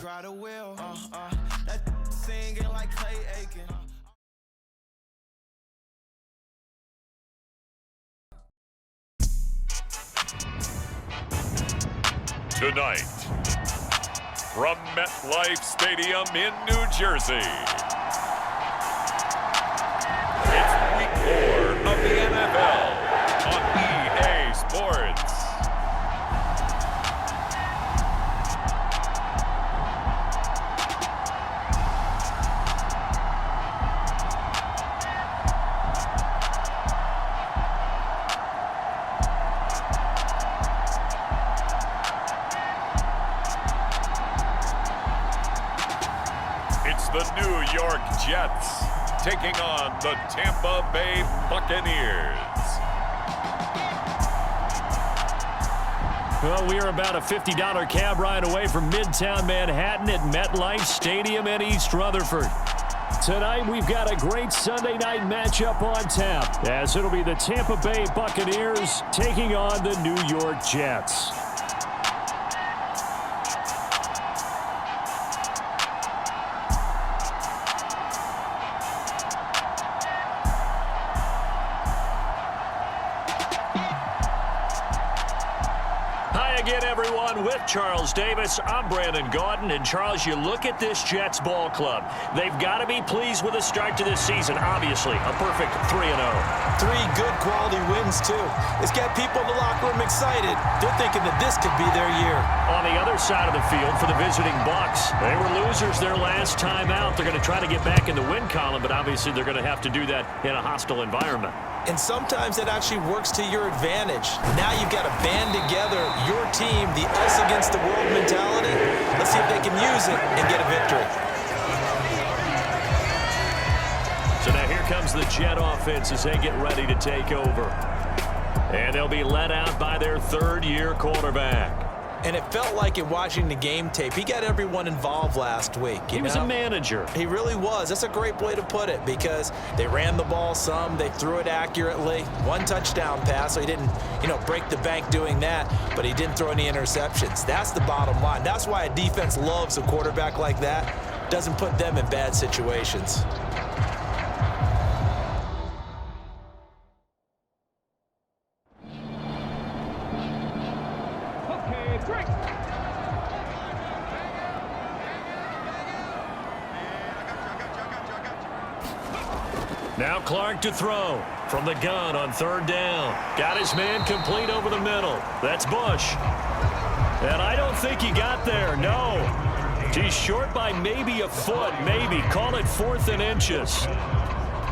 ride a wheel. That singing like Clay Aiken. Tonight, from MetLife Stadium in New Jersey, it's Week 4 of the NFL on EA Sports. It's the New York Jets taking on the Tampa Bay Buccaneers. Well, we are about a $50 cab ride away from Midtown Manhattan at MetLife Stadium in East Rutherford. Tonight, we've got a great Sunday night matchup on tap, as it'll be the Tampa Bay Buccaneers taking on the New York Jets. Again, everyone, with Charles Davis, I'm Brandon Gaudin. And, Charles, you look at this Jets ball club. They've got to be pleased with the start to this season. Obviously, a perfect 3-0. 3 good quality wins, too. It's got people in the locker room excited. They're thinking that this could be their year. On the other side of the field for the visiting Bucs, they were losers their last time out. They're going to try to get back in the win column, but obviously they're going to have to do that in a hostile environment. And sometimes that actually works to your advantage. Now you've got to band together your team, the us against the world mentality. Let's see if they can use it and get a victory. So now here comes the Jet offense as they get ready to take over. And they'll be led out by their third-year quarterback. And it felt like in watching the game tape, he got everyone involved last week. He was a manager. He really was. That's a great way to put it because they ran the ball some. They threw it accurately. 1 touchdown pass, so he didn't, break the bank doing that, but he didn't throw any interceptions. That's the bottom line. That's why a defense loves a quarterback like that. Doesn't put them in bad situations. Now Clark to throw from the gun on 3rd down. Got his man complete over the middle. That's Bush. And I don't think he got there, no. He's short by maybe a foot, maybe. Call it 4th and inches.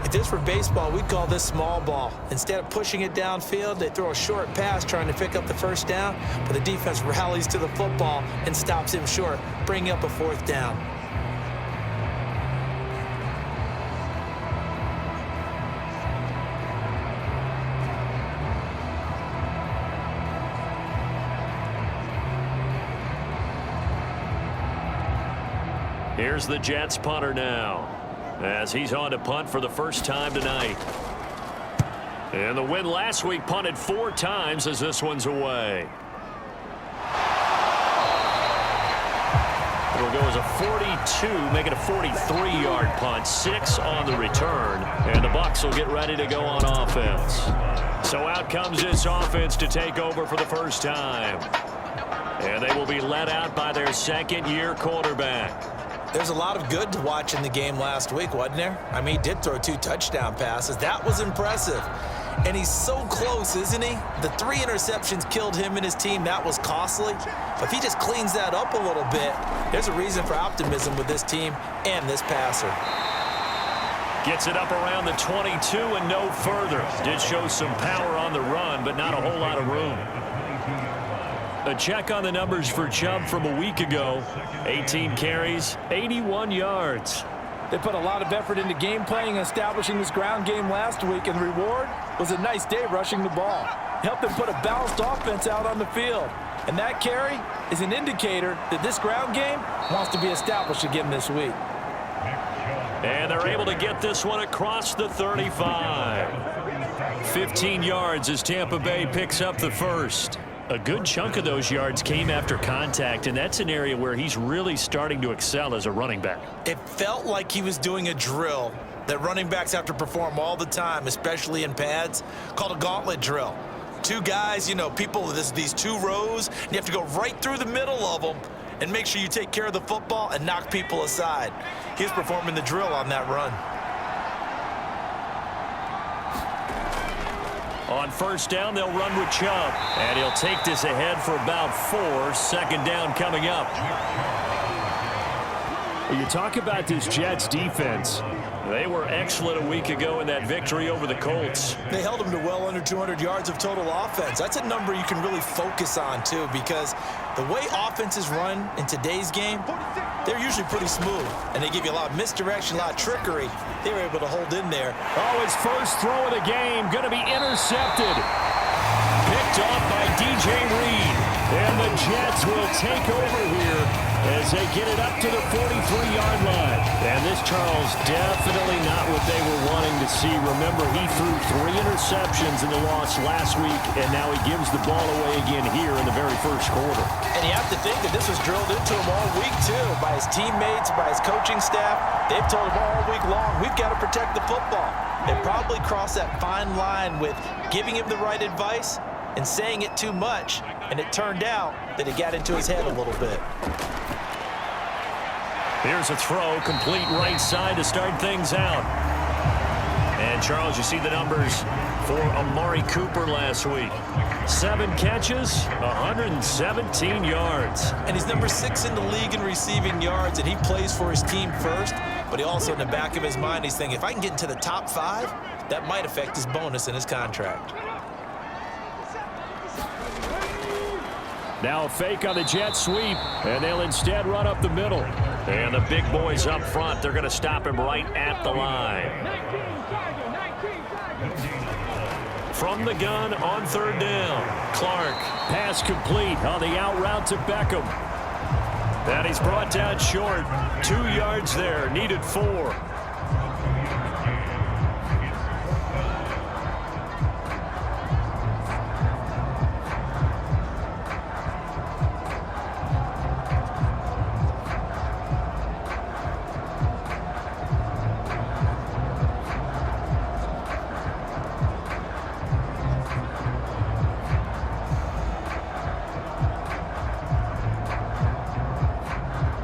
If this were baseball, we'd call this small ball. Instead of pushing it downfield, they throw a short pass trying to pick up the 1st down, but the defense rallies to the football and stops him short, bringing up a 4th down. Here's the Jets punter now, as he's on to punt for the first time tonight. And the win last week punted 4 times as this one's away. It'll go as a 42, make it a 43-yard punt, 6 on the return, and the Bucs will get ready to go on offense. So out comes this offense to take over for the first time. And they will be led out by their 2nd-year quarterback. There's a lot of good to watch in the game last week, wasn't there? I mean, he did throw 2 touchdown passes. That was impressive. And he's so close, isn't he? The 3 interceptions killed him and his team. That was costly. But if he just cleans that up a little bit, there's a reason for optimism with this team and this passer. Gets it up around the 22 and no further. Did show some power on the run, but not a whole lot of room. A check on the numbers for Chubb from a week ago. 18 carries, 81 yards. They put a lot of effort into game playing and establishing this ground game last week, and the reward was a nice day rushing the ball. Helped them put a balanced offense out on the field. And that carry is an indicator that this ground game wants to be established again this week. And they're able to get this one across the 35. 15 yards as Tampa Bay picks up the first. A good chunk of those yards came after contact, and that's an area where he's really starting to excel as a running back. It felt like he was doing a drill that running backs have to perform all the time, especially in pads, called a gauntlet drill. Two guys, you know, people, these two rows, and you have to go right through the middle of them and make sure you take care of the football and knock people aside. He's performing the drill on that run. On first down, they'll run with Chubb, and he'll take this ahead for about 4. Second down coming up. You talk about this Jets defense. They were excellent a week ago in that victory over the Colts. They held them to well under 200 yards of total offense. That's a number you can really focus on, too, because the way offenses run in today's game, they're usually pretty smooth, and they give you a lot of misdirection, a lot of trickery. They were able to hold in there. Oh, his first throw of the game going to be intercepted. Picked off by DJ Reed. And the Jets will take over here as they get it up to the 43-yard line. And this, Charles, definitely not what they were wanting to see. Remember, he threw 3 interceptions in the loss last week, and now he gives the ball away again here in the very first quarter. And you have to think that this was drilled into him all week, too, by his teammates, by his coaching staff. They've told him all week long, we've got to protect the football. They probably crossed that fine line with giving him the right advice and saying it too much, and it turned out that it got into his head a little bit. Here's a throw, complete right side to start things out. And, Charles, you see the numbers for Amari Cooper last week. 7 catches, 117 yards. And he's number 6 in the league in receiving yards, and he plays for his team first, but he also, in the back of his mind, he's thinking, if I can get into the top 5, that might affect his bonus in his contract. Now a fake on the jet sweep, and they'll instead run up the middle. And the big boys up front, they're going to stop him right at the line. From the gun on third down, Clark. Pass complete on the out route to Beckham. And he's brought down short. 2 yards there, needed 4.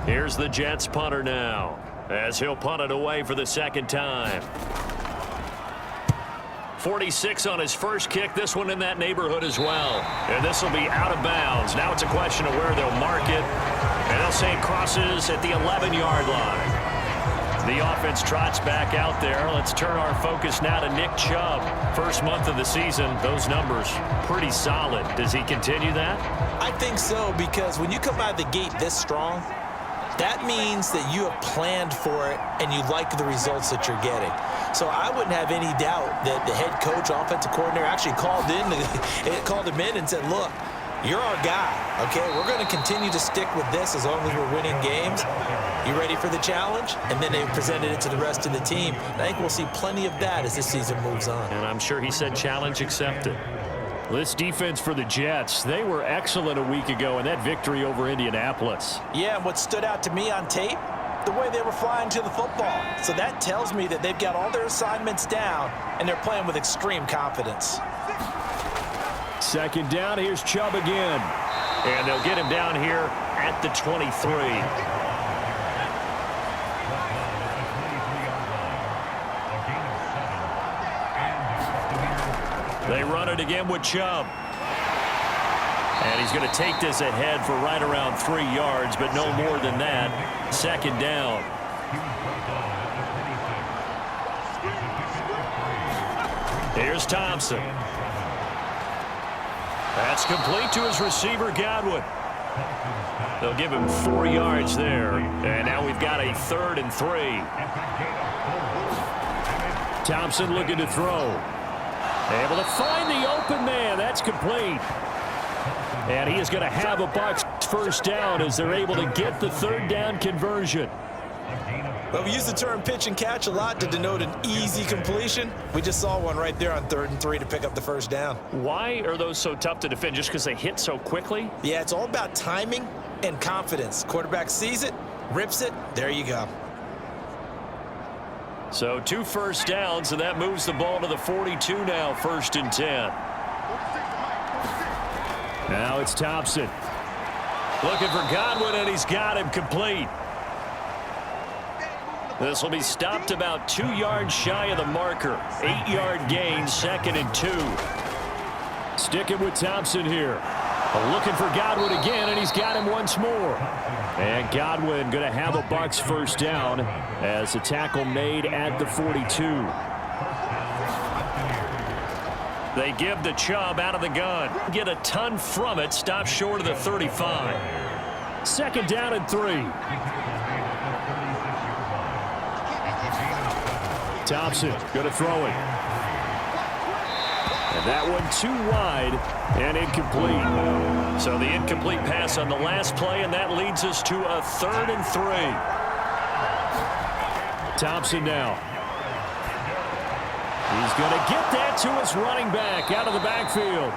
Here's the Jets punter now, as he'll punt it away for the second time. 46 on his first kick, this one in that neighborhood as well. And this will be out of bounds. Now it's a question of where they'll mark it. And they'll say it crosses at the 11-yard line. The offense trots back out there. Let's turn our focus now to Nick Chubb. First month of the season, those numbers pretty solid. Does he continue that? I think so, because when you come out of the gate this strong, that means that you have planned for it and you like the results that you're getting. So I wouldn't have any doubt that the head coach, offensive coordinator, actually called him in and said, look, you're our guy, okay? We're going to continue to stick with this as long as we're winning games. You ready for the challenge? And then they presented it to the rest of the team. And I think we'll see plenty of that as this season moves on. And I'm sure he said challenge accepted. This defense for the Jets, they were excellent a week ago in that victory over Indianapolis. Yeah, and what stood out to me on tape, the way they were flying to the football. So that tells me that they've got all their assignments down, and they're playing with extreme confidence. Second down, here's Chubb again. And they'll get him down here at the 23. They run it again with Chubb. And he's going to take this ahead for right around 3 yards, but no more than that. Second down. Here's Thompson. That's complete to his receiver, Godwin. They'll give him 4 yards there. And now we've got a 3rd and 3. Thompson looking to throw. Able to find the open man. That's complete. And he is going to have a Bucs first down as they're able to get the 3rd down conversion. Well, we use the term pitch and catch a lot to denote an easy completion. We just saw one right there on 3rd and 3 to pick up the first down. Why are those so tough to defend? Just because they hit so quickly? Yeah, it's all about timing and confidence. Quarterback sees it, rips it, there you go. So 2 first downs, and that moves the ball to the 42 now, 1st and 10. Now it's Thompson. Looking for Godwin, and he's got him complete. This will be stopped about 2 yards shy of the marker. 8-yard gain, 2nd and 2. Sticking with Thompson here. Looking for Godwin again, and he's got him once more. And Godwin going to have a Bucs first down as the tackle made at the 42. They give the Chubb out of the gun. Get a ton from it. Stop short of the 35. 2nd down and 3. Thompson going to throw it. And that one too wide and incomplete. So the incomplete pass on the last play, and that leads us to a 3rd and 3. Thompson now. He's going to get that to his running back out of the backfield.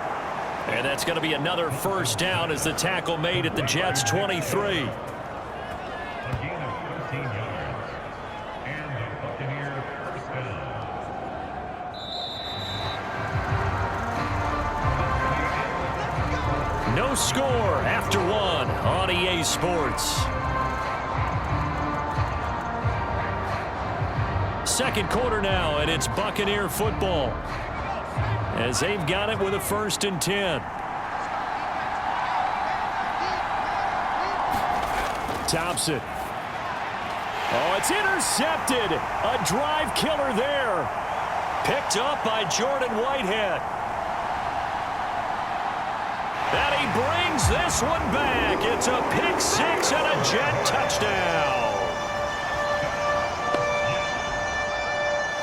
And that's going to be another first down as the tackle made at the Jets' 23. No score after 1 on EA Sports. 2nd quarter now, and it's Buccaneer football as they've got it with a 1st and 10. Thompson. Oh, it's intercepted. A drive killer there. Picked up by Jordan Whitehead. And he brings this one back. It's a pick 6 and a Jet touchdown.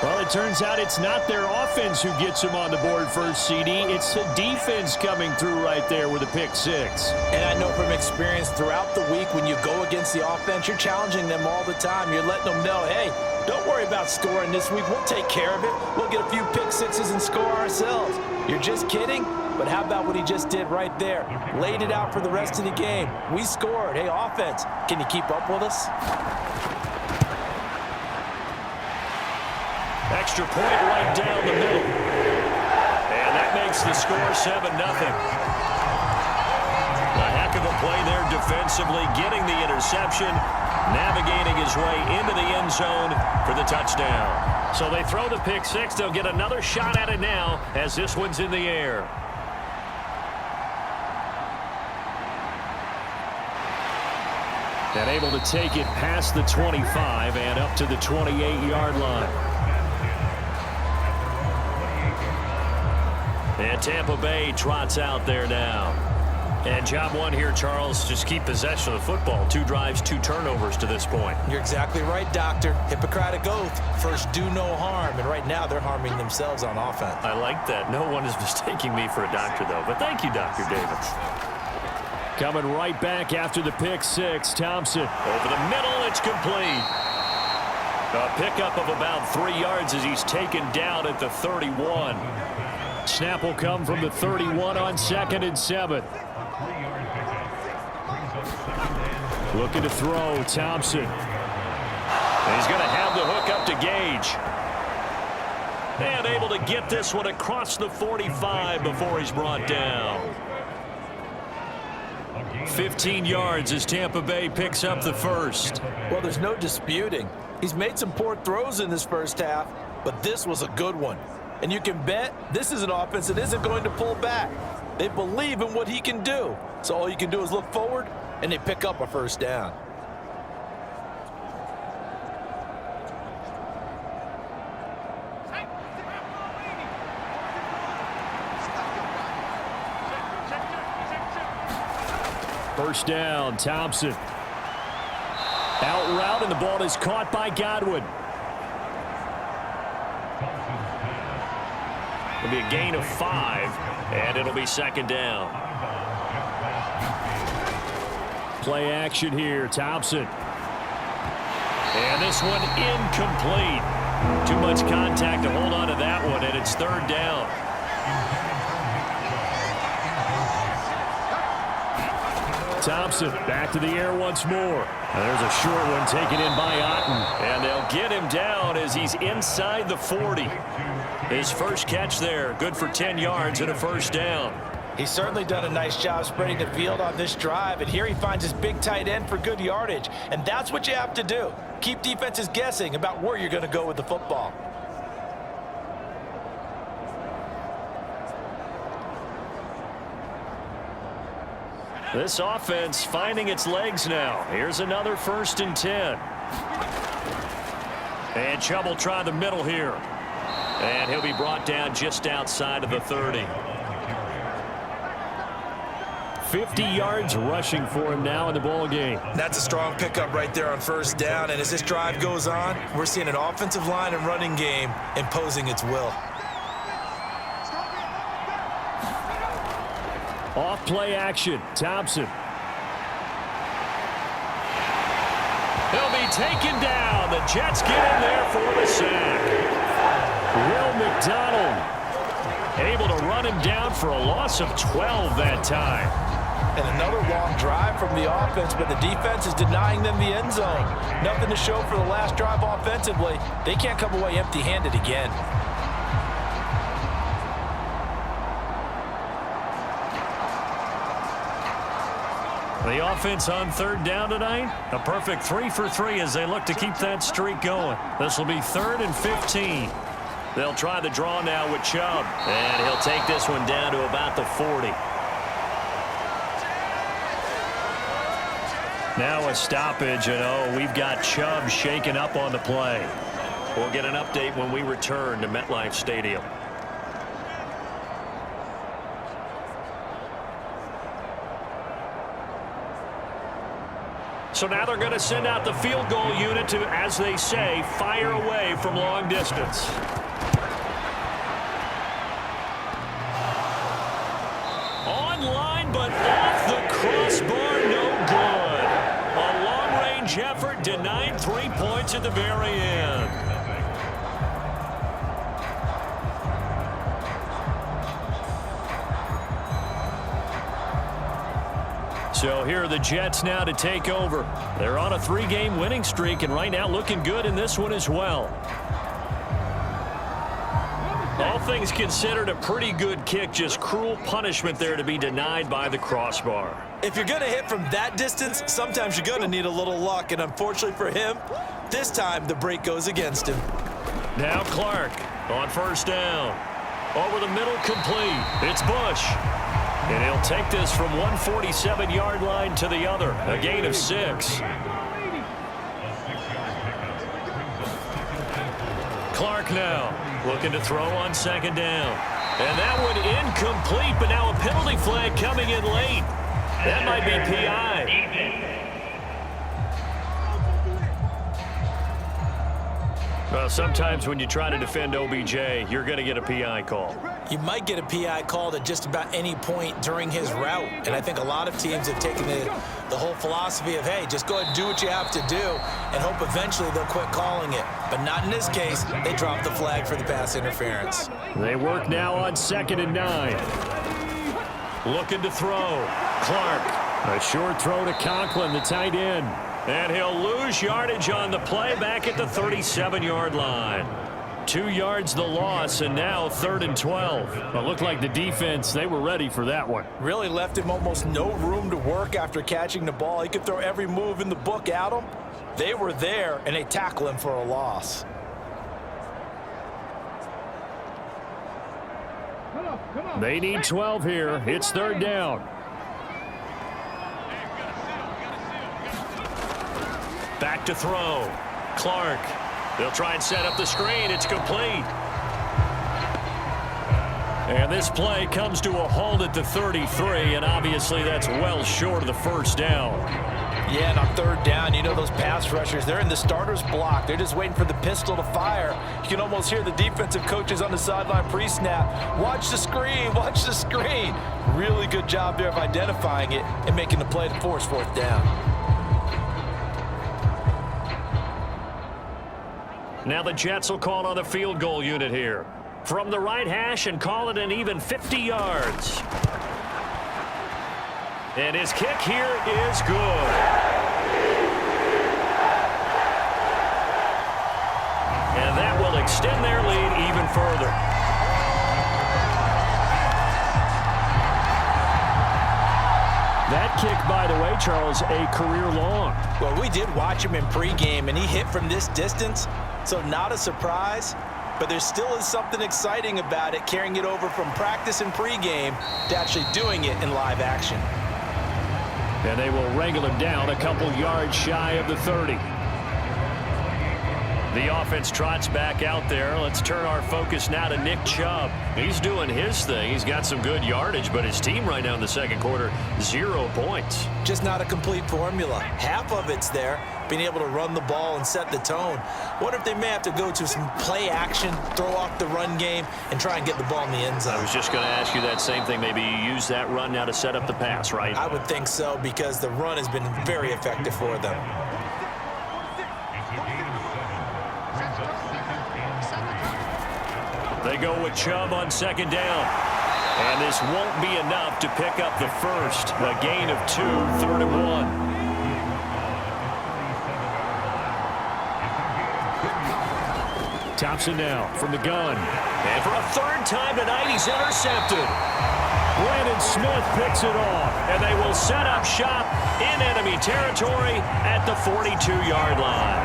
Well, it turns out it's not their offense who gets them on the board first, CD. It's the defense coming through right there with a pick 6. And I know from experience throughout the week when you go against the offense, you're challenging them all the time. You're letting them know, hey, don't worry about scoring this week. We'll take care of it. We'll get a few pick 6s and score ourselves. You're just kidding? But how about what he just did right there? Laid it out for the rest of the game. We scored. Hey, offense, can you keep up with us? Extra point right down the middle. And that makes the score 7-0. A heck of a play there defensively, getting the interception, navigating his way into the end zone for the touchdown. So they throw the pick 6. They'll get another shot at it now as this one's in the air. And able to take it past the 25 and up to the 28-yard line. And Tampa Bay trots out there now. And job 1 here, Charles, just keep possession of the football. 2 drives, 2 turnovers to this point. You're exactly right, Doctor. Hippocratic oath. First, do no harm. And right now, they're harming themselves on offense. I like that. No one is mistaking me for a doctor, though. But thank you, Dr. Davis. Coming right back after the pick 6, Thompson. Over the middle, it's complete. A pickup of about 3 yards as he's taken down at the 31. Snap will come from the 31 on 2nd and 7. Looking to throw, Thompson. And he's going to have the hook up to Gage. And able to get this one across the 45 before he's brought down. 15 yards as Tampa Bay picks up the first. Well, there's no disputing. He's made some poor throws in this first half, but this was a good one. And you can bet this is an offense that isn't going to pull back. They believe in what he can do. So all you can do is look forward, and they pick up a first down. First down, Thompson. Out route, and the ball is caught by Godwin. It'll be a gain of 5, and it'll be 2nd down. Play action here, Thompson. And this one incomplete. Too much contact to hold on to that one, and it's third down. Thompson back to the air once more. There's a short one taken in by Otten. And they'll get him down as he's inside the 40. His first catch there, good for 10 yards and a first down. He's certainly done a nice job spreading the field on this drive, and here he finds his big tight end for good yardage. And that's what you have to do. Keep defenses guessing about where you're going to go with the football. This offense finding its legs now. Here's another 1st and 10. And Chubb will try the middle here. And he'll be brought down just outside of the 30. 50 yards rushing for him now in the ball game. That's a strong pickup right there on first down. And as this drive goes on, we're seeing an offensive line and running game imposing its will. Off play action. Thompson. He'll be taken down. The Jets get in there for the sack. Will McDonald able to run him down for a loss of 12 that time. And another long drive from the offense, but the defense is denying them the end zone. Nothing to show for the last drive offensively. They can't come away empty-handed again. The offense on third down tonight, a perfect 3 for 3 as they look to keep that streak going. This will be 3rd and 15. They'll try the draw now with Chubb, and he'll take this one down to about the 40. Now a stoppage, and we've got Chubb shaken up on the play. We'll get an update when we return to MetLife Stadium. So now they're going to send out the field goal unit to, as they say, fire away from long distance. Online, but off the crossbar, no good. A long-range effort denied 3 points at the very end. So here are the Jets now to take over. They're on a 3-game winning streak, and right now looking good in this one as well. All things considered, a pretty good kick. Just cruel punishment there to be denied by the crossbar. If you're going to hit from that distance, sometimes you're going to need a little luck. And unfortunately for him, this time the break goes against him. Now Clark on first down. Over the middle, complete. It's Bush. And he'll take this from 147-yard line to the other. A gain of 6. Clark now looking to throw on second down. And that one incomplete, but now a penalty flag coming in late. That might be PI. Well, sometimes when you try to defend OBJ, you're going to get a PI call. You might get a PI called at just about any point during his route. And I think a lot of teams have taken the whole philosophy of, hey, just go ahead and do what you have to do and hope eventually they'll quit calling it. But not in this case. They dropped the flag for the pass interference. They work now on 2nd and 9. Looking to throw. Clark. A short throw to Conklin, the tight end. And he'll lose yardage on the play back at the 37-yard line. 2 yards the loss, and now 3rd and 12. It looked like the defense, they were ready for that one. Really left him almost no room to work after catching the ball. He could throw every move in the book at him. They were there, and they tackle him for a loss. They need 12 here. It's 3rd down. Back to throw. Clark. They'll try and set up the screen. It's complete. And this play comes to a halt at the 33, and obviously that's well short of the first down. Yeah, and on 3rd down, you know those pass rushers, they're in the starter's block. They're just waiting for the pistol to fire. You can almost hear the defensive coaches on the sideline pre-snap. Watch the screen, watch the screen. Really good job there of identifying it and making the play to force 4th down. Now the Jets will call on the field goal unit here. From the right hash and call it an even 50 yards. And his kick here is good. And that will extend their lead even further. That kick, by the way, Charles, a career long. Well, we did watch him in pregame, and he hit from this distance, so not a surprise. But there still is something exciting about it, carrying it over from practice and pregame to actually doing it in live action. And they will wrangle him down a couple yards shy of the 30. The offense trots back out there. Let's turn our focus now to Nick Chubb. He's doing his thing. He's got some good yardage, but his team right now in the second quarter, 0 points. Just not a complete formula. Half of it's there, being able to run the ball and set the tone. Wonder if they may have to go to some play action, throw off the run game, and try and get the ball in the end zone. I was just going to ask you that same thing. Maybe you use that run now to set up the pass, right? I would think so, because the run has been very effective for them. They go with Chubb on second down. And this won't be enough to pick up the first. A gain of 2, 3rd and 1. Thompson now from the gun. And for a third time tonight, he's intercepted. Brandon Smith picks it off. And they will set up shop in enemy territory at the 42-yard line.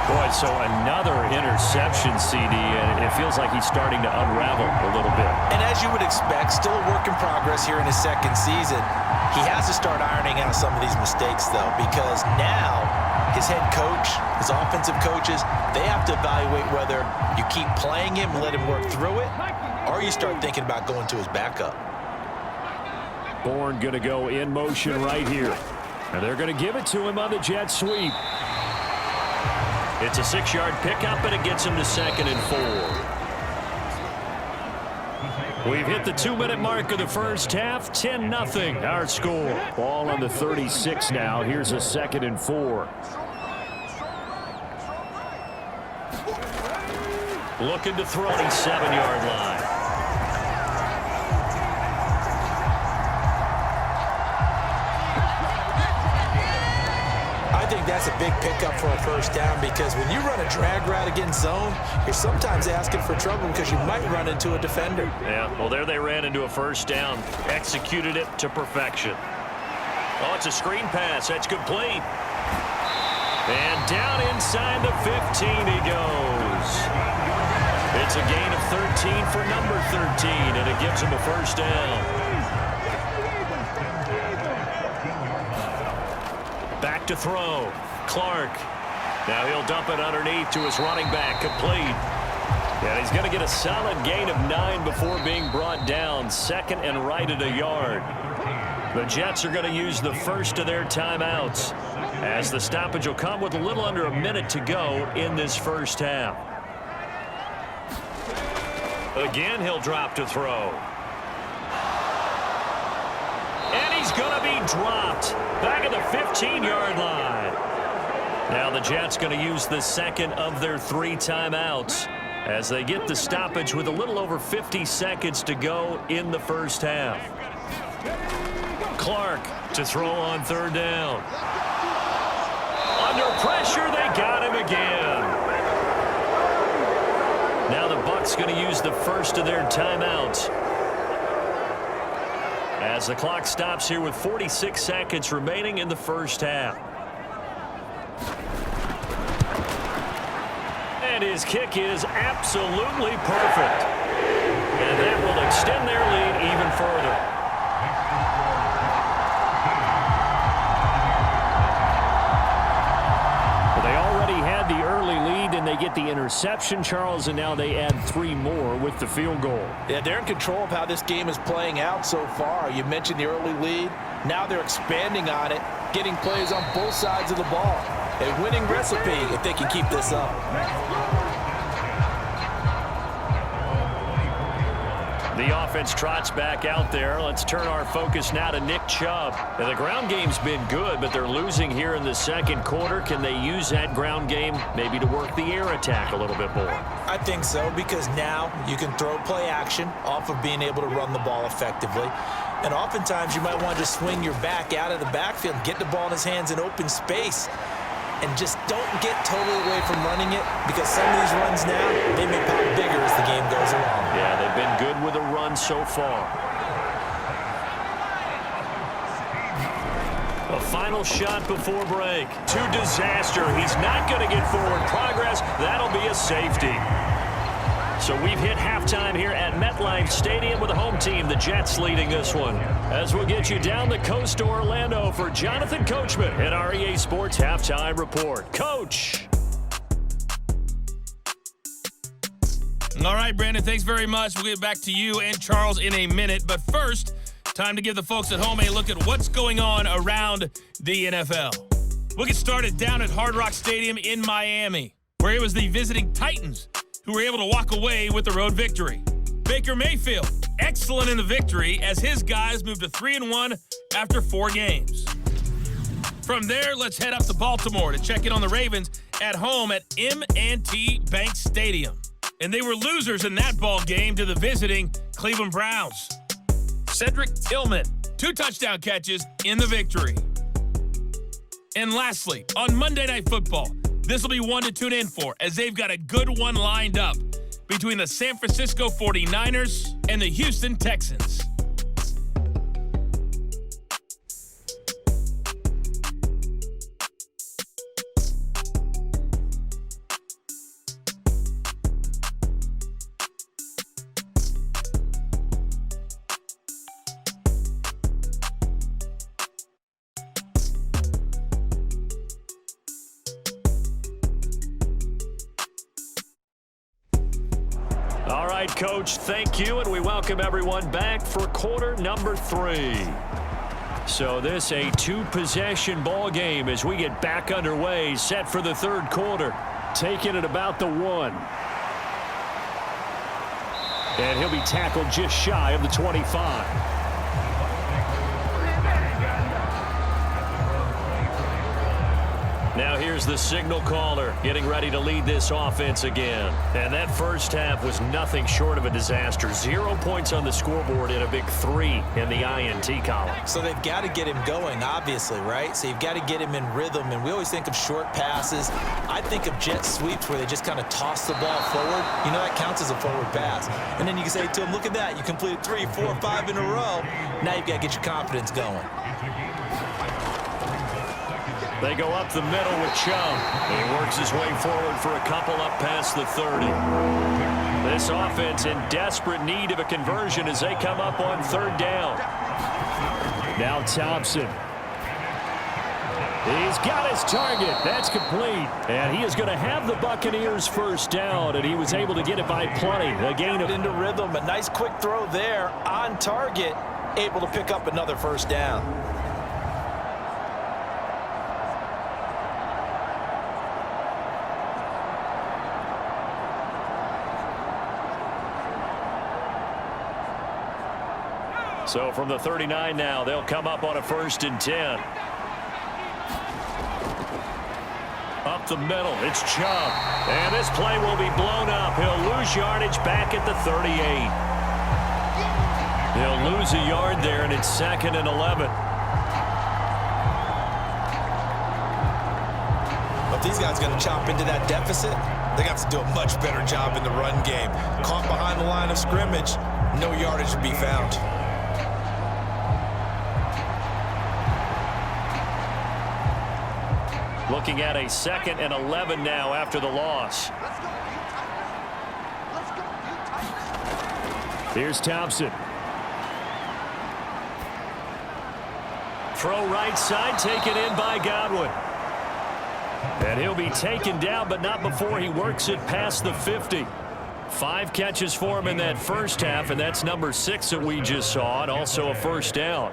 Boy, so another interception, CD, and it feels like he's starting to unravel a little bit. And as you would expect, still a work in progress here in his second season. He has to start ironing out some of these mistakes, though, because now his head coach, his offensive coaches, they have to evaluate whether you keep playing him and let him work through it, or you start thinking about going to his backup. Bourne going to go in motion right here. And they're going to give it to him on the jet sweep. It's a 6-yard pickup, and it gets him to 2nd and 4. We've hit the 2-minute mark of the first half. 10-0 our score. Ball on the 36 now. Here's a 2nd and 4. Looking to throw on the 7-yard line. I think that's a big pickup for a first down, because when you run a drag route against zone, you're sometimes asking for trouble because you might run into a defender. Yeah, well, there they ran into a first down. Executed it to perfection. Oh, it's a screen pass. That's complete. And down inside the 15 he goes. It's a gain of 13 for number 13, and it gives him a first down. Back to throw. Clark. Now he'll dump it underneath to his running back. Complete. And he's going to get a solid gain of 9 before being brought down. 2nd and right at a yard. The Jets are going to use the first of their timeouts, as the stoppage will come with a little under a minute to go in this first half. Again, he'll drop to throw. And he's going to be dropped back at the 15-yard line. Now the Jets going to use the second of their 3 timeouts as they get the stoppage with a little over 50 seconds to go in the first half. Clark to throw on 3rd down. Under pressure, they got him again. Now the Bucs going to use the first of their timeouts as the clock stops here with 46 seconds remaining in the first half. And his kick is absolutely perfect. And that will extend their lead even further. Well, they already had the early lead, and they get the interception, Charles, and now they add 3 more with the field goal. Yeah, they're in control of how this game is playing out so far. You mentioned the early lead. Now they're expanding on it, getting plays on both sides of the ball. A winning recipe if they can keep this up. The offense trots back out there. Let's turn our focus now to Nick Chubb. Now, the ground game's been good, but they're losing here in the second quarter. Can they use that ground game maybe to work the air attack a little bit more? I think so, because now you can throw play action off of being able to run the ball effectively. And oftentimes you might want to just swing your back out of the backfield and get the ball in his hands in open space. And just don't get totally away from running it, because some of these runs now, they may pop bigger as the game goes along. Yeah, they've been good with a run so far. A final shot before break. To disaster. He's not going to get forward progress. That'll be a safety. So we've hit halftime here at MetLife Stadium with the home team, the Jets, leading this one. As we'll get you down the coast to Orlando for Jonathan Coachman at our EA Sports Halftime Report. Coach. All right, Brandon, thanks very much. We'll get back to you and Charles in a minute. But first, time to give the folks at home a look at what's going on around the NFL. We'll get started down at Hard Rock Stadium in Miami, where it was the visiting Titans who were able to walk away with the road victory. Baker Mayfield, excellent in the victory as his guys moved to 3-1 after 4 games. From there, let's head up to Baltimore to check in on the Ravens at home at M&T Bank Stadium. And they were losers in that ball game to the visiting Cleveland Browns. Cedric Tillman, 2 touchdown catches in the victory. And lastly, on Monday Night Football, this will be one to tune in for, as they've got a good one lined up between the San Francisco 49ers and the Houston Texans. All right, Coach, thank you, and we welcome everyone back for quarter number 3. So this a 2-possession ball game as we get back underway, set for the third quarter, taking it about the 1. And he'll be tackled just shy of the 25. Now here's the signal caller getting ready to lead this offense again. And that first half was nothing short of a disaster. 0 points on the scoreboard and a big 3 in the INT column. So they've got to get him going, obviously, right? So you've got to get him in rhythm. And we always think of short passes. I think of jet sweeps where they just kind of toss the ball forward. You know, that counts as a forward pass. And then you can say to him, look at that. You completed 3, 4, 5 in a row. Now you've got to get your confidence going. They go up the middle with Chubb. He works his way forward for a couple up past the 30. This offense in desperate need of a conversion as they come up on 3rd down. Now Thompson. He's got his target. That's complete. And he is going to have the Buccaneers first down, and he was able to get it by plenty. A gain of into rhythm. A nice quick throw there on target. Able to pick up another first down. So from the 39 now, they'll come up on a 1st and 10. Up the middle, it's Chubb. And this play will be blown up. He'll lose yardage back at the 38. He'll lose a yard there, and it's 2nd and 11. If these guys are going to chop into that deficit, they got to do a much better job in the run game. Caught behind the line of scrimmage, no yardage to be found. Looking at a 2nd and 11 now after the loss. Here's Thompson. Throw right side, taken in by Godwin. And he'll be taken down, but not before he works it past the 50. 5 catches for him in that first half, and that's number 6 that we just saw, and also a first down.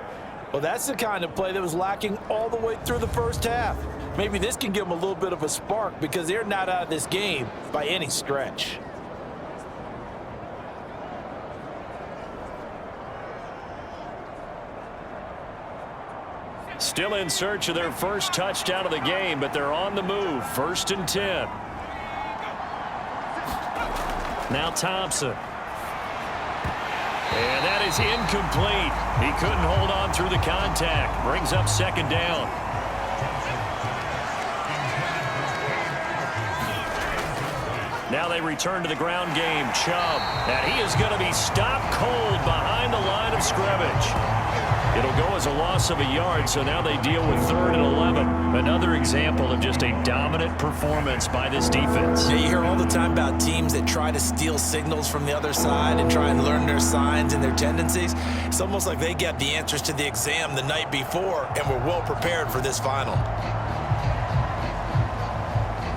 Well, that's the kind of play that was lacking all the way through the first half. Maybe this can give them a little bit of a spark because they're not out of this game by any stretch. Still in search of their first touchdown of the game, but they're on the move. 1st and 10. Now Thompson. And that is incomplete. He couldn't hold on through the contact. Brings up 2nd down. Now they return to the ground game. Chubb. And he is going to be stopped cold behind the line of scrimmage. It'll go as a loss of a yard, so now they deal with 3rd and 11. Another example of just a dominant performance by this defense. Yeah, you hear all the time about teams that try to steal signals from the other side and try and learn their signs and their tendencies. It's almost like they get the answers to the exam the night before and were well prepared for this final.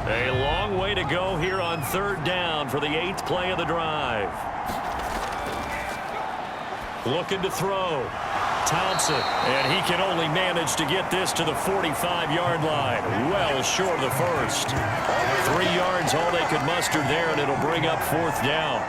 A long way to go here on 3rd down for the 8th play of the drive. Looking to throw. Thompson, and he can only manage to get this to the 45-yard line. Well short of the first. 3 yards all they could muster there, and it'll bring up 4th down.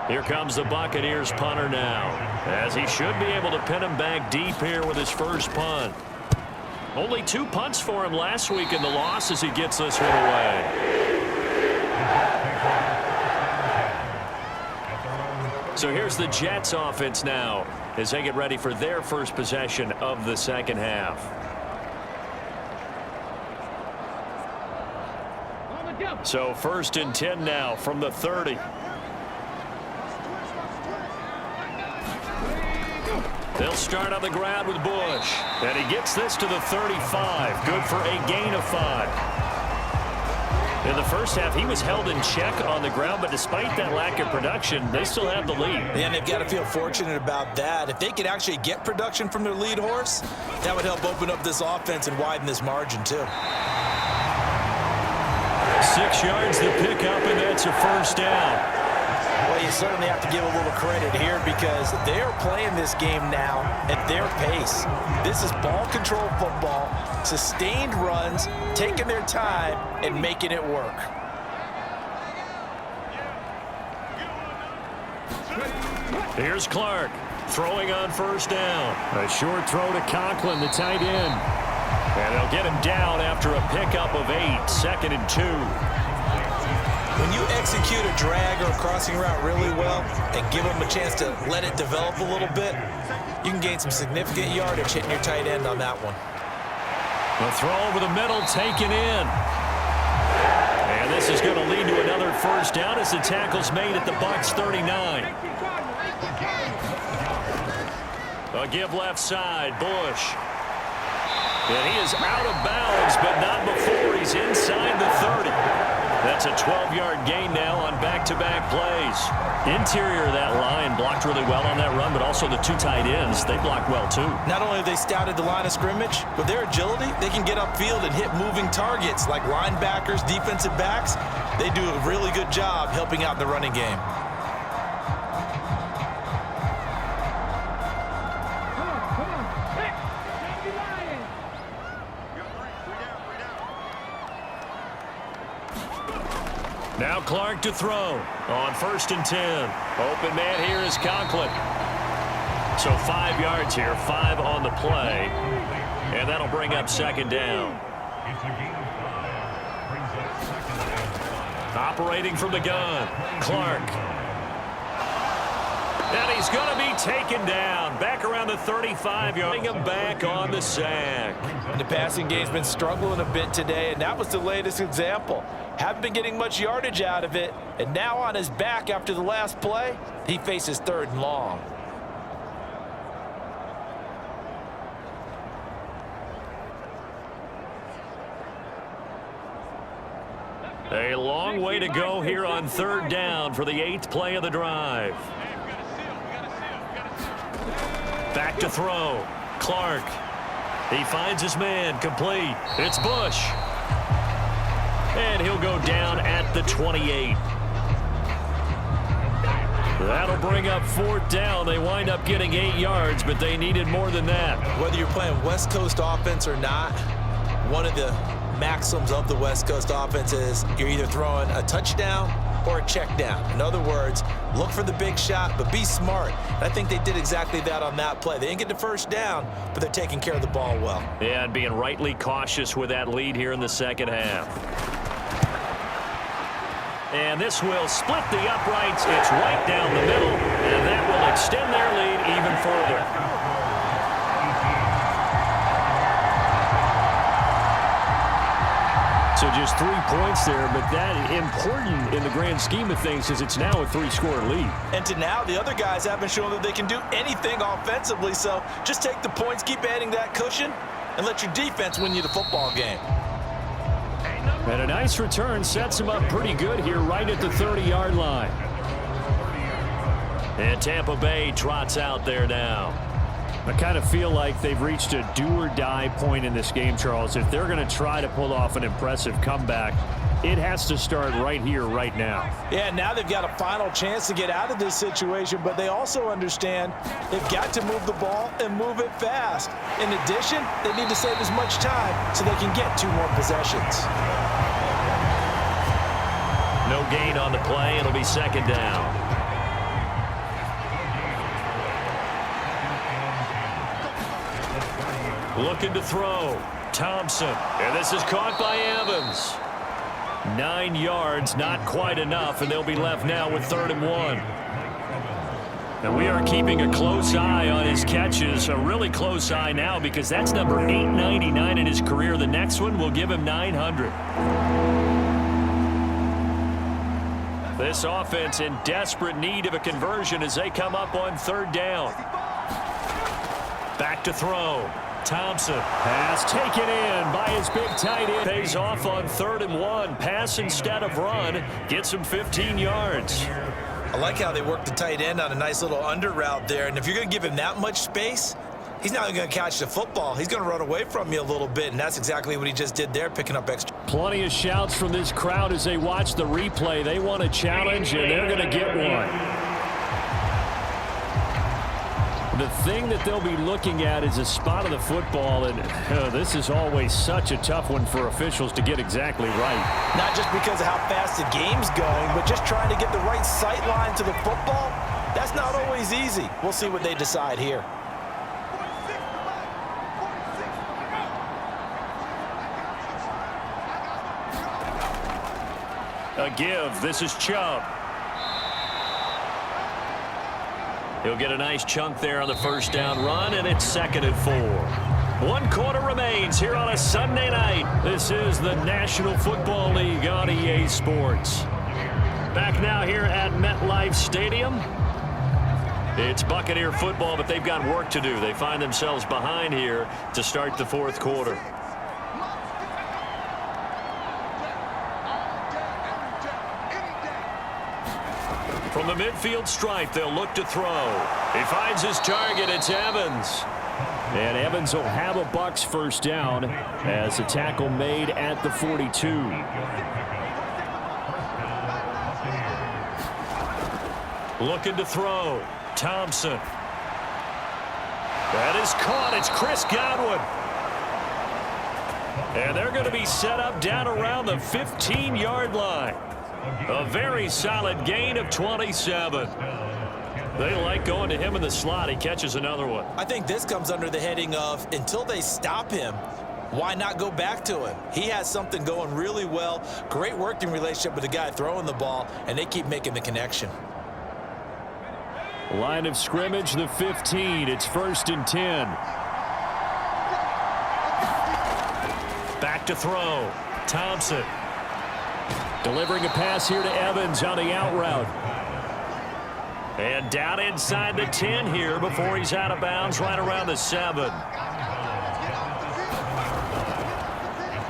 Here comes the Buccaneers punter now, as he should be able to pin him back deep here with his first punt. Only 2 punts for him last week in the loss as he gets this one away. So here's the Jets offense now as they get ready for their first possession of the second half. So 1st and 10 now from the 30. They'll start on the ground with Bush. And he gets this to the 35. Good for a gain of 5. In the first half, he was held in check on the ground, but despite that lack of production, they still have the lead. And they've got to feel fortunate about that. If they could actually get production from their lead horse, that would help open up this offense and widen this margin, too. 6 yards to pick up, and that's a 1st down. Well, you certainly have to give a little credit here because they're playing this game now at their pace. This is ball control football, sustained runs, taking their time, and making it work. Here's Clark throwing on 1st down. A short throw to Conklin, the tight end. And they'll get him down after a pickup of 8, 2nd and 2. When you execute a drag or a crossing route really well and give them a chance to let it develop a little bit, you can gain some significant yardage hitting your tight end on that one. The throw over the middle taken in. And this is going to lead to another 1st down as the tackle's made at the Bucs 39. A give left side, Bush. And he is out of bounds, but not before he's inside the 30. That's a 12-yard gain now on back-to-back plays. Interior of that line blocked really well on that run, but also the 2 tight ends, they blocked well too. Not only have they scouted the line of scrimmage, with their agility, they can get upfield and hit moving targets like linebackers, defensive backs. They do a really good job helping out in the running game. Now Clark to throw on 1st and 10. Open man here is Conklin. So 5 yards here, 5 on the play. And that'll bring up 2nd down. Operating from the gun, Clark. And he's going to be taken down. Back around the 35-yard. Bring him back on the sack. The passing game's been struggling a bit today, and that was the latest example. Haven't been getting much yardage out of it, and now on his back after the last play, he faces 3rd and long. A long way to go here on 3rd down for the 8th play of the drive. Back to throw. Clark. He finds his man, complete. It's Bush. And he'll go down at the 28. That'll bring up 4th down. They wind up getting 8 yards, but they needed more than that. Whether you're playing West Coast offense or not, one of the maxims of the West Coast offense is you're either throwing a touchdown or a check down. In other words, look for the big shot, but be smart. And I think they did exactly that on that play. They didn't get the first down, but they're taking care of the ball well. Yeah, and being rightly cautious with that lead here in the second half. And this will split the uprights. It's right down the middle, and that will extend their lead even further. So just 3 points there, but that important in the grand scheme of things is it's now a 3-score lead. And to now, the other guys haven't shown that they can do anything offensively, so just take the points, keep adding that cushion, and let your defense win you the football game. And a nice return sets him up pretty good here right at the 30-yard line. And Tampa Bay trots out there now. I kind of feel like they've reached a do-or-die point in this game, Charles. If they're going to try to pull off an impressive comeback, it has to start right here, right now. Yeah, now they've got a final chance to get out of this situation, but they also understand they've got to move the ball and move it fast. In addition, they need to save as much time so they can get 2 more possessions. No gain on the play. It'll be second down. Looking to throw. Thompson. And this is caught by Evans. 9 yards, not quite enough, and they'll be left now with 3rd and 1. And we are keeping a close eye on his catches, a really close eye now because that's number 899 in his career. The next one will give him 900. This offense in desperate need of a conversion as they come up on 3rd down. Back to throw. Thompson. Pass taken in by his big tight end. Pays off on 3rd and 1. Pass instead of run. Gets him 15 yards. I like how they work the tight end on a nice little under route there. And if you're going to give him that much space, he's not going to catch the football. He's going to run away from you a little bit, and that's exactly what he just did there, picking up extra. Plenty of shouts from this crowd as they watch the replay. They want a challenge, and they're going to get one. The thing that they'll be looking at is a spot of the football, and this is always such a tough one for officials to get exactly right. Not just because of how fast the game's going, but just trying to get the right sight line to the football. That's not always easy. We'll see what they decide here. A give. This is Chubb. He'll get a nice chunk there on the 1st down run, and it's 2nd and 4. 1 quarter remains here on a Sunday night. This is the National Football League on EA Sports. Back now here at MetLife Stadium. It's Buccaneer football, but they've got work to do. They find themselves behind here to start the 4th quarter. From the midfield stripe, they'll look to throw. He finds his target. It's Evans. And Evans will have a Bucs 1st down as a tackle made at the 42. Looking to throw. Thompson. That is caught. It's Chris Godwin. And they're going to be set up down around the 15-yard line. A very solid gain of 27. They like going to him in the slot. He catches another one. I think this comes under the heading of until they stop him, why not go back to him? He has something going really well. Great working relationship with the guy throwing the ball, and they keep making the connection. Line of scrimmage, the 15. It's 1st and 10. Back to throw. Thompson. Delivering a pass here to Evans on the out route. And down inside the 10 here before he's out of bounds right around the 7.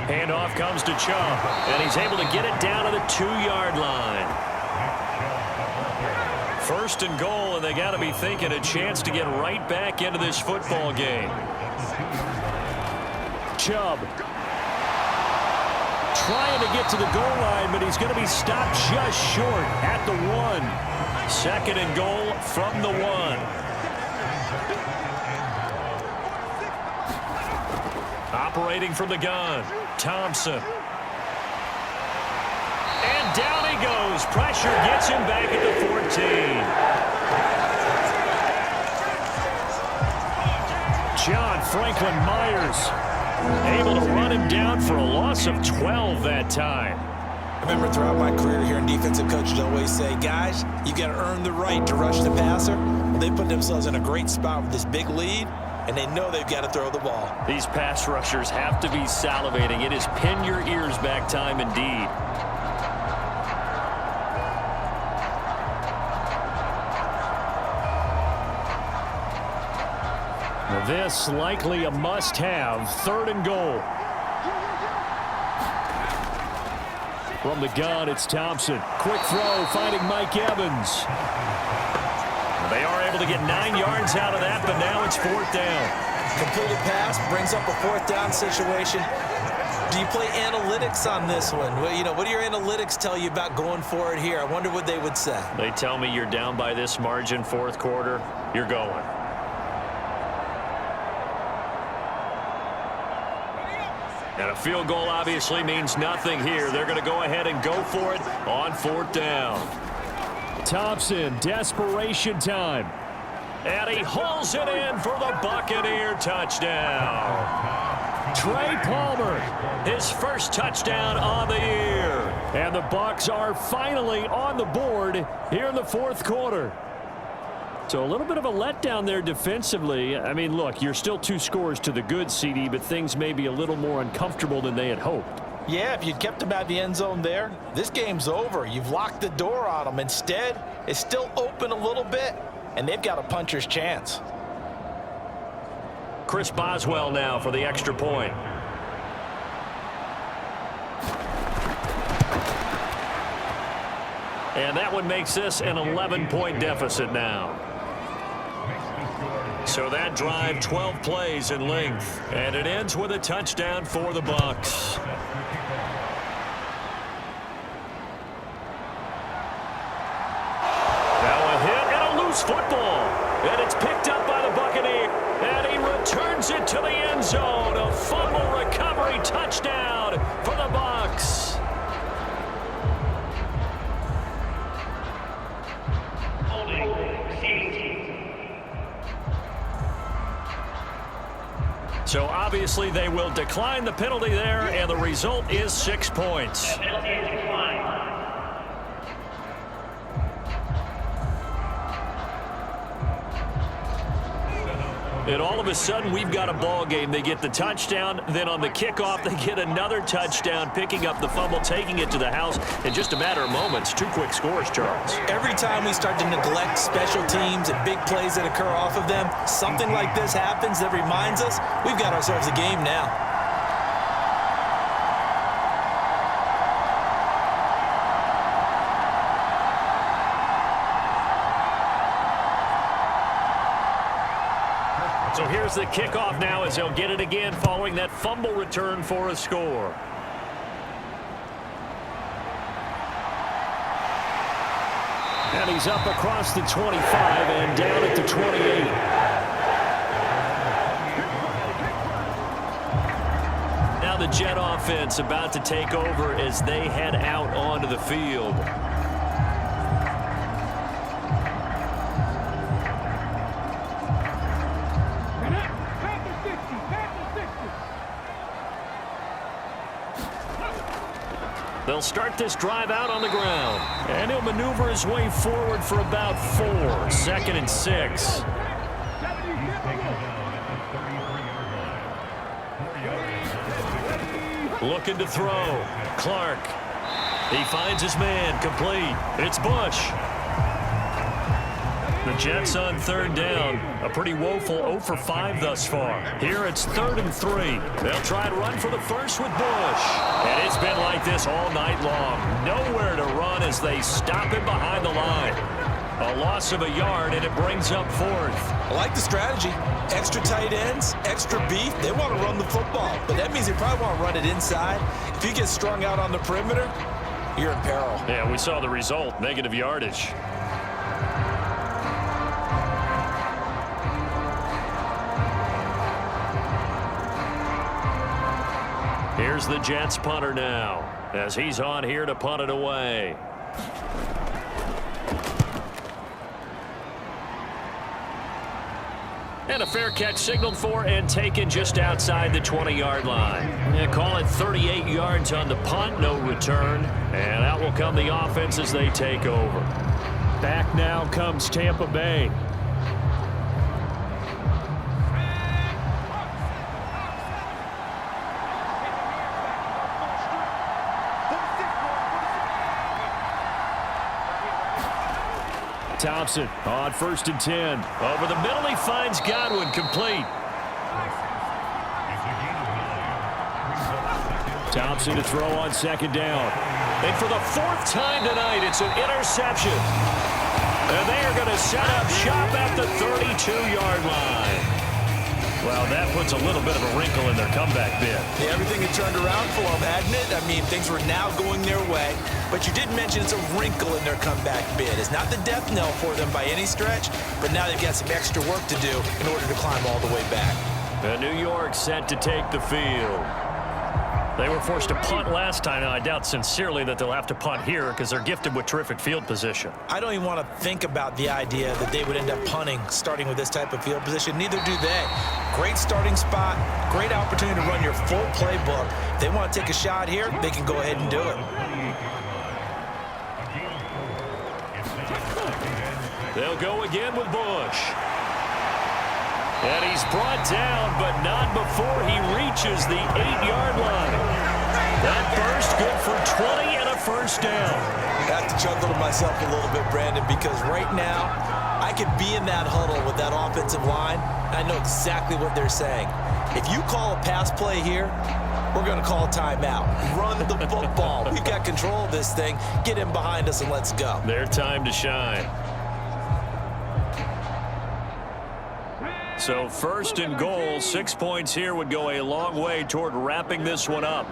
Handoff comes to Chubb, and he's able to get it down to the 2-yard line. 1st and goal, and they got to be thinking a chance to get right back into this football game. Chubb. Trying to get to the goal line, but he's going to be stopped just short at the 1. 2nd and goal from the 1. Operating from the gun, Thompson. And down he goes. Pressure gets him back at the 14. John Franklin Myers able to run him down for a loss of 12 that time. I remember throughout my career here in defensive coaches always say, guys, you got to earn the right to rush the passer. They put themselves in a great spot with this big lead, and they know they've got to throw the ball. These pass rushers have to be salivating. It is pin your ears back time indeed. This likely a must-have. 3rd and goal. From the gun, it's Thompson. Quick throw, finding Mike Evans. They are able to get 9 yards out of that, but now it's 4th down. Completed pass brings up a 4th down situation. Do you play analytics on this one? Well, you know, what do your analytics tell you about going for it here? I wonder what they would say. They tell me you're down by this margin 4th quarter, you're going. And a field goal obviously means nothing here. They're going to go ahead and go for it on 4th down. Thompson, desperation time. And he hauls it in for the Buccaneer touchdown. Trey Palmer, his first touchdown on the year. And the Bucs are finally on the board here in the 4th quarter. So a little bit of a letdown there defensively. I mean, look, you're still 2 scores to the good, CD, but things may be a little more uncomfortable than they had hoped. Yeah, if you'd kept them out of the end zone there, this game's over. You've locked the door on them. Instead, it's still open a little bit, and they've got a puncher's chance. Chris Boswell now for the extra point. And that one makes this an 11-point deficit now. So that drive, 12 plays in length, and it ends with a touchdown for the Bucs. Now a hit and a loose football, and it's picked up by the Buccaneers, and he returns it to the end zone. A fumble recovery touchdown for the Bucs. So obviously they will decline the penalty there, and the result is 6 points. And all of a sudden, we've got a ball game. They get the touchdown, then on the kickoff, they get another touchdown, picking up the fumble, taking it to the house in just a matter of moments. 2 quick scores, Charles. Every time we start to neglect special teams and big plays that occur off of them, something like this happens that reminds us we've got ourselves a game now. So here's the kickoff now as they'll get it again following that fumble return for a score. And he's up across the 25 and down at the 28. Now the Jet offense about to take over as they head out onto the field. They'll start this drive out on the ground. And he'll maneuver his way forward for about 4. 2nd and 6. Looking to throw. Clark. He finds his man. Complete. It's Bush. The Jets on 3rd down. A pretty woeful 0 for 5 thus far. Here it's 3rd and 3. They'll try and run for the first with Bush. And it's been like this all night long. Nowhere to run as they stop him behind the line. A loss of a yard, and it brings up 4th. I like the strategy. Extra tight ends, extra beef. They want to run the football, but that means they probably want to run it inside. If you get strung out on the perimeter, you're in peril. Yeah, we saw the result. Negative yardage. Here's the Jets punter now, as he's on here to punt it away. And a fair catch signaled for and taken just outside the 20-yard line. Yeah, call it 38 yards on the punt, no return. And out will come the offense as they take over. Back now comes Tampa Bay. Thompson on 1st and 10. Over the middle, he finds Godwin, complete. Thompson to throw on 2nd down. And for the 4th time tonight, it's an interception. And they are going to set up shop at the 32-yard line. Well, that puts a little bit of a wrinkle in their comeback bid. Yeah, everything had turned around for them, hadn't it? I mean, things were now going their way. But you did mention it's a wrinkle in their comeback bid. It's not the death knell for them by any stretch, but now they've got some extra work to do in order to climb all the way back. And New York set to take the field. They were forced to punt last time. Now, I doubt sincerely that they'll have to punt here because they're gifted with terrific field position. I don't even want to think about the idea that they would end up punting starting with this type of field position. Neither do they. Great starting spot, great opportunity to run your full playbook. If they want to take a shot here, they can go ahead and do it. They'll go again with Bush. And he's brought down, but not before he reaches the 8-yard line. That burst good for 20 and a first down. I have to chuckle to myself a little bit, Brandon, because right now I could be in that huddle with that offensive line. I know exactly what they're saying. If you call a pass play here, we're going to call a timeout. Run the football. We've got control of this thing. Get in behind us and let's go. Their time to shine. So 1st and goal, 6 points here would go a long way toward wrapping this one up.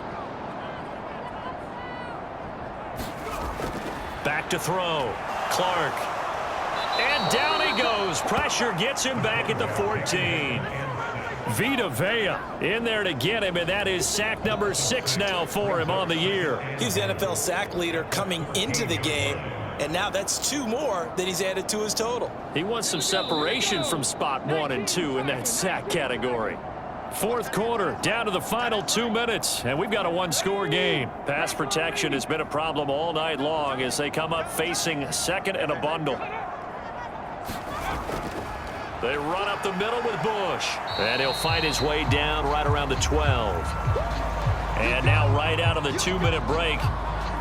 Back to throw. Clark. And down he goes. Pressure gets him back at the 14. Vita Vea in there to get him, and that is sack number 6 now for him on the year. He's the NFL sack leader coming into the game, and now that's 2 more that he's added to his total. He wants some separation from spot 1 and 2 in that sack category. 4th quarter, down to the final 2 minutes, and we've got a 1-score game. Pass protection has been a problem all night long as they come up facing 2nd and a bundle. They run up the middle with Bush, and he'll find his way down right around the 12. And now right out of the 2-minute break,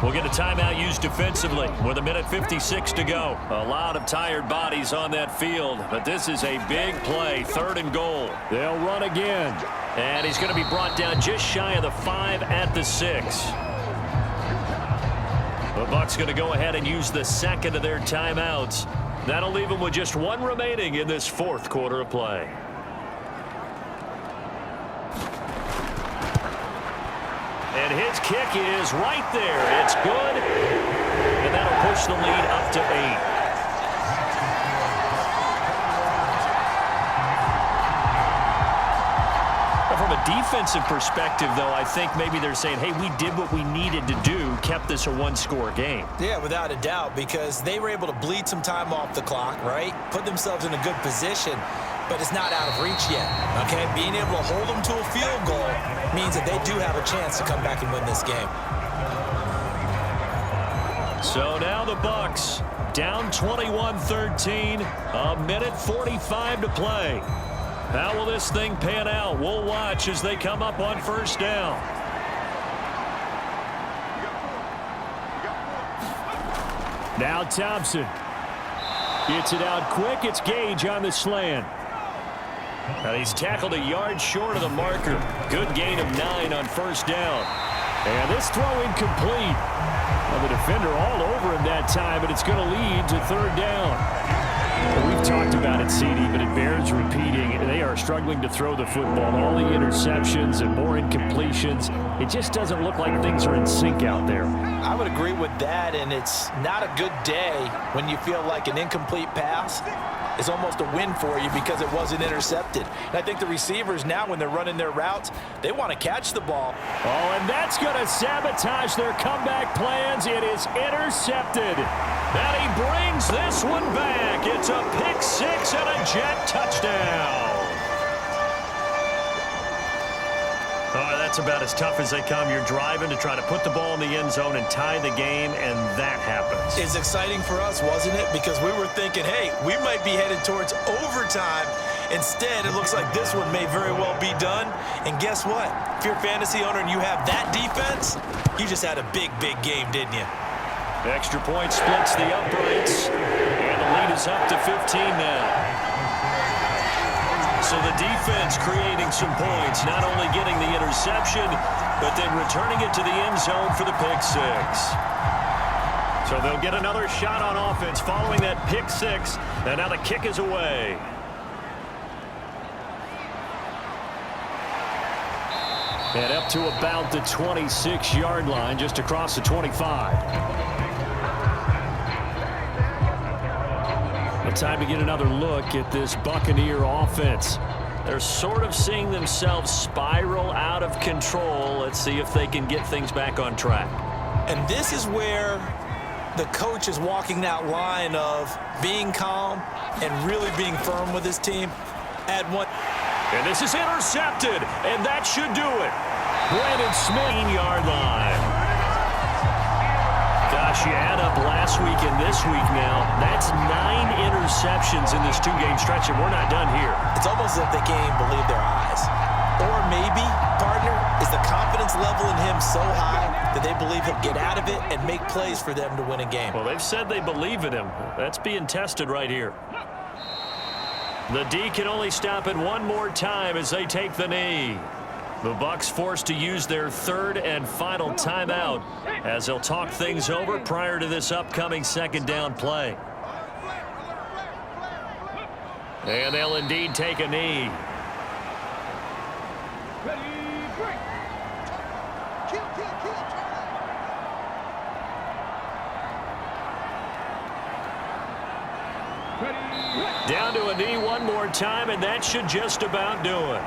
we'll get a timeout used defensively with 1:56 to go. A lot of tired bodies on that field, but this is a big play, 3rd and goal. They'll run again, and he's going to be brought down just shy of the 5 at the 6. The Bucs going to go ahead and use the 2nd of their timeouts. That'll leave them with just 1 remaining in this 4th quarter of play. And his kick is right there. It's good. And that'll push the lead up to 8. From a defensive perspective, though, I think maybe they're saying, hey, we did what we needed to do, kept this a 1-score game. Yeah, without a doubt, because they were able to bleed some time off the clock, right? Put themselves in a good position, but it's not out of reach yet, okay? Being able to hold them to a field goal means that they do have a chance to come back and win this game. So now the Bucs down 21-13, 1:45 to play. How will this thing pan out? We'll watch as they come up on 1st down. Now Thompson gets it out quick. It's Gage on the slant. And he's tackled a yard short of the marker. Good gain of 9 on 1st down. And this throw incomplete. Well, the defender all over him that time, but it's going to lead to 3rd down. Well, we've talked about it, CD, but it bears repeating. They are struggling to throw the football. All the interceptions and more incompletions. it just doesn't look like things are in sync out there. I would agree with that, and it's not a good day when you feel like an incomplete pass is almost a win for you because it wasn't intercepted. And I think the receivers now, when they're running their routes, they want to catch the ball. Oh, and that's going to sabotage their comeback plans. It is intercepted. And he brings this one back. It's a pick six and a Jet touchdown. Oh, that's about as tough as they come. You're driving to try to put the ball in the end zone and tie the game, and that happens. It's exciting for us, wasn't it? Because we were thinking, hey, we might be headed towards overtime. Instead, it looks like this one may very well be done. And guess what? If you're a fantasy owner and you have that defense, you just had a big, big game, didn't you? The extra point splits the uprights, and the lead is up to 15 now. So the defense creating some points, not only getting the interception, but then returning it to the end zone for the pick six. So they'll get another shot on offense following that pick six, and now the kick is away. And up to about the 26-yard line, just across the 25. Time to get another look at this Buccaneer offense. They're sort of seeing themselves spiral out of control. Let's see if they can get things back on track. And this is where the coach is walking that line of being calm and really being firm with his team. And this is intercepted, and that should do it. Brandon Smith, yard line. Gosh, you add up last week and this week now, that's 9 interceptions in this two-game stretch, and we're not done here. It's almost as if they can't even believe their eyes. Or maybe, partner, is the confidence level in him so high that they believe he'll get out of it and make plays for them to win a game. Well, they've said they believe in him. That's being tested right here. The D can only stop it one more time as they take the knee. The Bucs forced to use their third and final timeout as they'll talk things over prior to this upcoming second down play. And they'll indeed take a knee. Down to a knee one more time, and that should just about do it.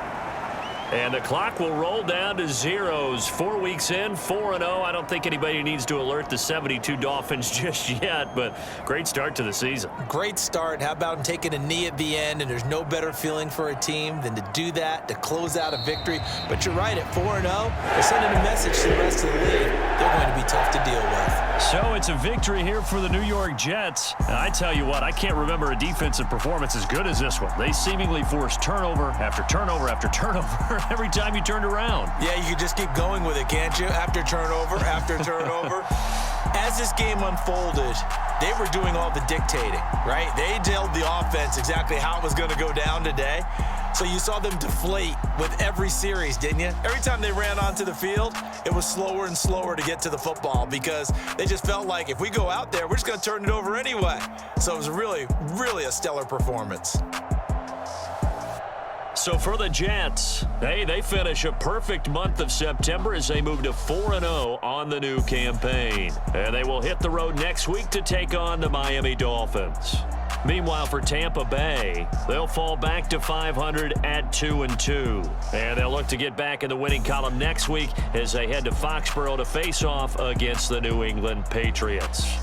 And the clock will roll down to zeros. 4 weeks in, 4-0. I don't think anybody needs to alert the 72 Dolphins just yet, but great start to the season. Great start. How about taking a knee at the end? And there's no better feeling for a team than to do that, to close out a victory. But you're right, at 4-0, they're sending a message to the rest of the league. They're going to be tough to deal with. So it's a victory here for the New York Jets. And I tell you what, I can't remember a defensive performance as good as this one. They seemingly forced turnover after turnover after turnover every time you turned around. Yeah, you can just keep going with it, can't you? After turnover, after turnover. As this game unfolded, they were doing all the dictating, right? They told the offense exactly how it was going to go down today. So you saw them deflate with every series, didn't you? Every time they ran onto the field, it was slower and slower to get to the football because they just felt like if we go out there, we're just going to turn it over anyway. So it was really, really a stellar performance. So for the Jets, hey, they finish a perfect month of September as they move to 4-0 on the new campaign. And they will hit the road next week to take on the Miami Dolphins. Meanwhile, for Tampa Bay, they'll fall back to 500 at 2-2. And they'll look to get back in the winning column next week as they head to Foxborough to face off against the New England Patriots.